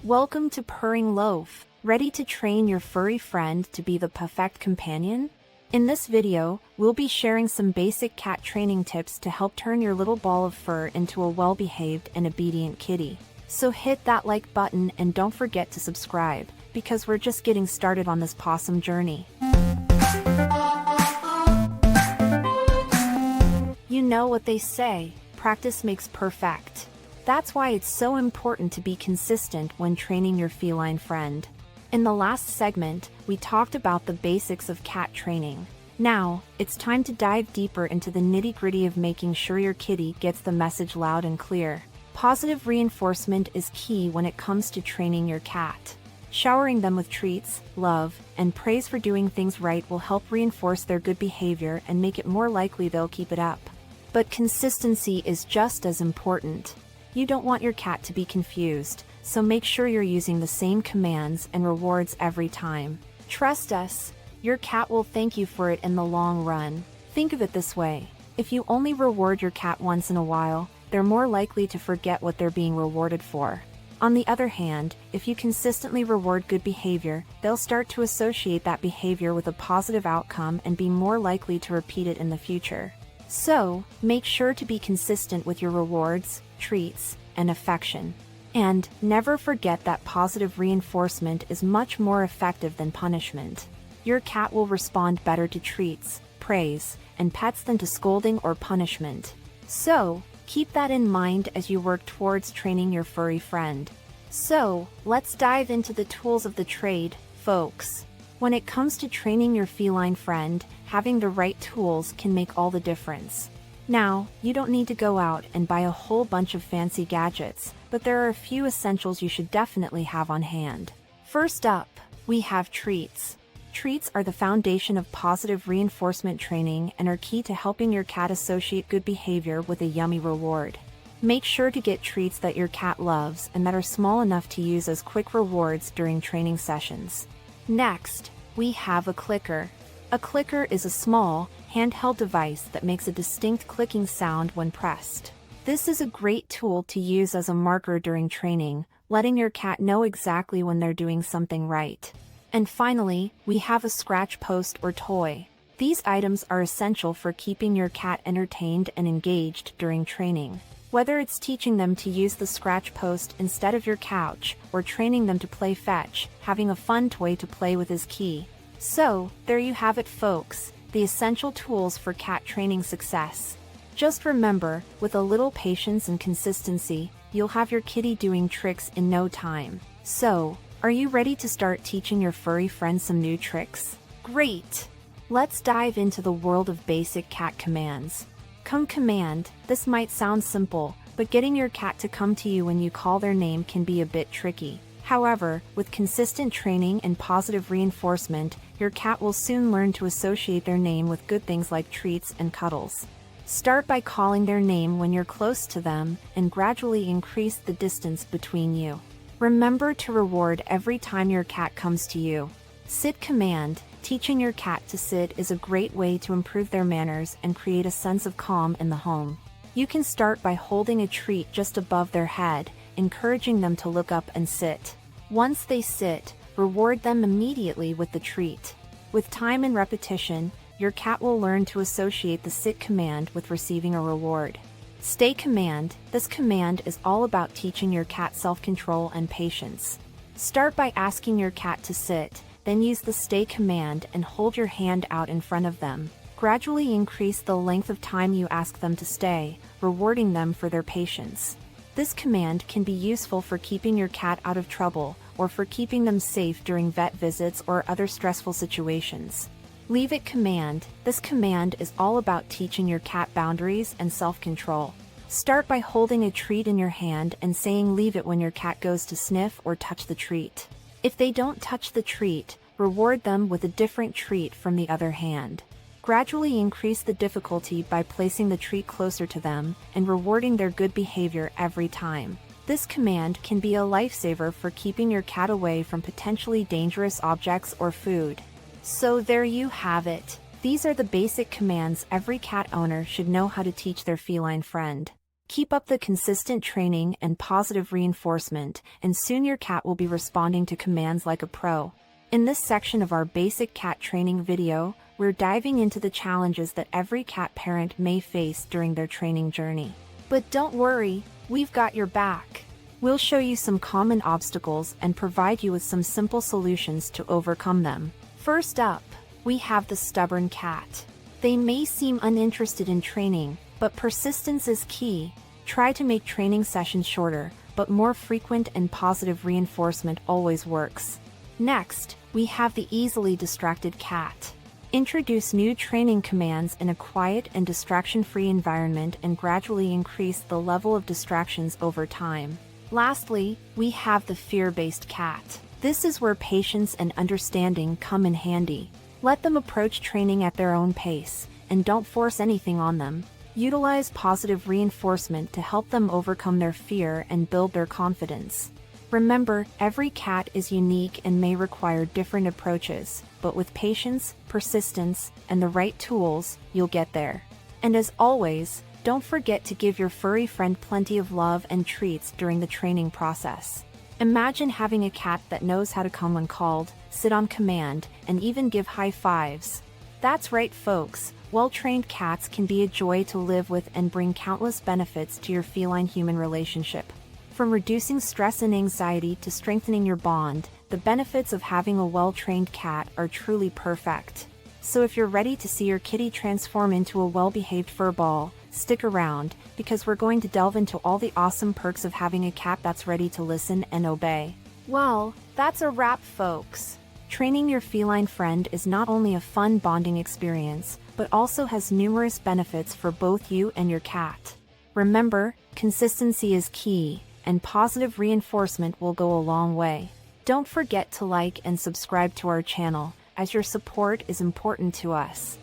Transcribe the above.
Welcome to Purring Loaf. Ready to train your furry friend to be the perfect companion? In this video, we'll be sharing some basic cat training tips to help turn your little ball of fur into a well-behaved and obedient kitty. So hit that like button and don't forget to subscribe, because we're just getting started on this possum journey. You know what they say, practice makes perfect. That's why it's so important to be consistent when training your feline friend. In the last segment, we talked about the basics of cat training. Now, it's time to dive deeper into the nitty-gritty of making sure your kitty gets the message loud and clear. Positive reinforcement is key when it comes to training your cat. Showering them with treats, love, and praise for doing things right will help reinforce their good behavior and make it more likely they'll keep it up. But consistency is just as important. You don't want your cat to be confused, so make sure you're using the same commands and rewards every time. Trust us, your cat will thank you for it in the long run. Think of it this way: if you only reward your cat once in a while, they're more likely to forget what they're being rewarded for. On the other hand, if you consistently reward good behavior, they'll start to associate that behavior with a positive outcome and be more likely to repeat it in the future. So, make sure to be consistent with your rewards, treats, and affection. And never forget that positive reinforcement is much more effective than punishment. Your cat will respond better to treats, praise, and pets than to scolding or punishment. So, keep that in mind as you work towards training your furry friend. So, let's dive into the tools of the trade, folks. When it comes to training your feline friend, having the right tools can make all the difference. Now, you don't need to go out and buy a whole bunch of fancy gadgets, but there are a few essentials you should definitely have on hand. First up, we have treats. Treats are the foundation of positive reinforcement training and are key to helping your cat associate good behavior with a yummy reward. Make sure to get treats that your cat loves and that are small enough to use as quick rewards during training sessions. Next, we have a clicker. A clicker is a small, handheld device that makes a distinct clicking sound when pressed. This is a great tool to use as a marker during training, letting your cat know exactly when they're doing something right. And finally, we have a scratch post or toy. These items are essential for keeping your cat entertained and engaged during training. Whether it's teaching them to use the scratch post instead of your couch, or training them to play fetch, having a fun toy to play with is key. So, there you have it, folks, the essential tools for cat training success. Just remember, with a little patience and consistency, you'll have your kitty doing tricks in no time. So, are you ready to start teaching your furry friend some new tricks? Great! Let's dive into the world of basic cat commands. Come command. This might sound simple, but getting your cat to come to you when you call their name can be a bit tricky. However, with consistent training and positive reinforcement, your cat will soon learn to associate their name with good things like treats and cuddles. Start by calling their name when you're close to them, and gradually increase the distance between you. Remember to reward every time your cat comes to you. Sit command. Teaching your cat to sit is a great way to improve their manners and create a sense of calm in the home. You can start by holding a treat just above their head, encouraging them to look up and sit. Once they sit, reward them immediately with the treat. With time and repetition, your cat will learn to associate the sit command with receiving a reward. Stay command. This command is all about teaching your cat self-control and patience. Start by asking your cat to sit, then use the stay command and hold your hand out in front of them. Gradually increase the length of time you ask them to stay, rewarding them for their patience. This command can be useful for keeping your cat out of trouble, or for keeping them safe during vet visits or other stressful situations. Leave it command. This command is all about teaching your cat boundaries and self-control. Start by holding a treat in your hand and saying leave it when your cat goes to sniff or touch the treat. If they don't touch the treat, reward them with a different treat from the other hand. Gradually increase the difficulty by placing the treat closer to them and rewarding their good behavior every time. This command can be a lifesaver for keeping your cat away from potentially dangerous objects or food. So there you have it. These are the basic commands every cat owner should know how to teach their feline friend. Keep up the consistent training and positive reinforcement, and soon your cat will be responding to commands like a pro. In this section of our basic cat training video, we're diving into the challenges that every cat parent may face during their training journey. But don't worry, we've got your back. We'll show you some common obstacles and provide you with some simple solutions to overcome them. First up, we have the stubborn cat. They may seem uninterested in training, but persistence is key. Try to make training sessions shorter, but more frequent, and positive reinforcement always works. Next, we have the easily distracted cat. Introduce new training commands in a quiet and distraction-free environment and gradually increase the level of distractions over time. Lastly, we have the fear-based cat. This is where patience and understanding come in handy. Let them approach training at their own pace, and don't force anything on them. Utilize positive reinforcement to help them overcome their fear and build their confidence. Remember, every cat is unique and may require different approaches, but with patience, persistence, and the right tools, you'll get there. And as always, don't forget to give your furry friend plenty of love and treats during the training process. Imagine having a cat that knows how to come when called, sit on command, and even give high fives. That's right, folks. Well-trained cats can be a joy to live with and bring countless benefits to your feline-human relationship. From reducing stress and anxiety to strengthening your bond, the benefits of having a well-trained cat are truly perfect. So if you're ready to see your kitty transform into a well-behaved furball, stick around, because we're going to delve into all the awesome perks of having a cat that's ready to listen and obey. Well, that's a wrap, folks. Training your feline friend is not only a fun bonding experience, but also has numerous benefits for both you and your cat. Remember, consistency is key, and positive reinforcement will go a long way. Don't forget to like and subscribe to our channel, as your support is important to us.